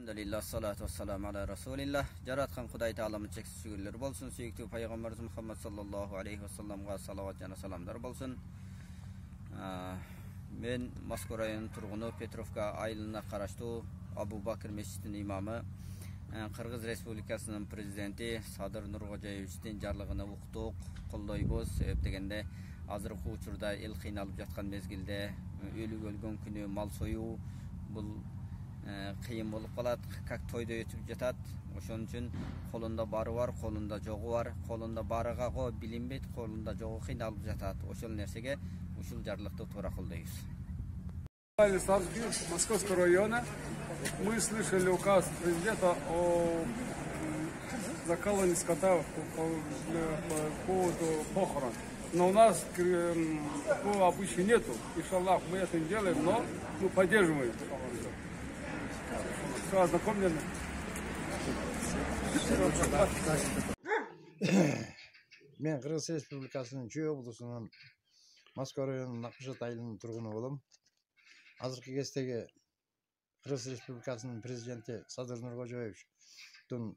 Elhamdülillah, salatu vesselamu ala Resulillah. Jaratkan Huday Ta'alamın çeksiz şükürleri bolsun. Süyüktü Peygamberimiz Muhammed sallallahu aleyhi ve sellem'e salavat jana salamlar bolsun. Men Moskva rayonunun turgunu, Petrovka ayılına qaraştуу Abu Bakr meşitinin imamı, Kırgız Respublikasının prezidenti Sadır Nurkojoyevичтин жарлыгына уктук, колдойбуз. Себеп дегенде азыркы учурда эл кыйналып жаткан мезгилде өлүп өлгөн күнү мал союу бул кыйын болуп калат, как тойдо өтүп жатат. Ошон үчүн колунда бары бар, колунда жогу бар, колунда барыга го билинбейт, колунда жогу кыйналып жатат. Ошол нерсеге ушул жарлыкты туура колдойбуз. Московского района мы слышали указ президента о закалывании скота по поводу похорон. Но у нас такого обычая нету. Иншаллах, мы это не делаем, но мы поддерживаем. Все ознакомлены. Мен Кыргыз Республикасынын Чүй облусунун Москва районунун Акбышат айылынын тургуну болом. Азыркы кездеги Кыргыз Республикасынын президенти Садыр Нуркожоевичтин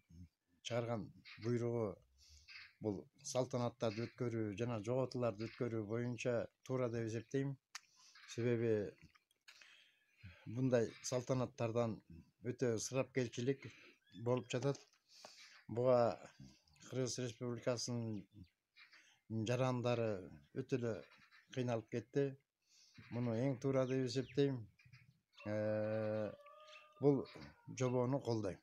чыгарган буйругу бул салтанаттарды өткөрүү жана жоготууларды өткөрүү боюнча туура деп эсептейм. Себеби мындай салтанаттардан өтө ысырапкерчилик болуп жатат. Буга Кыргыз Республикасынын жарандары өтө эле кыйналып кетти. Муну эң туура деп эсептейм. Бул жобону колдойм.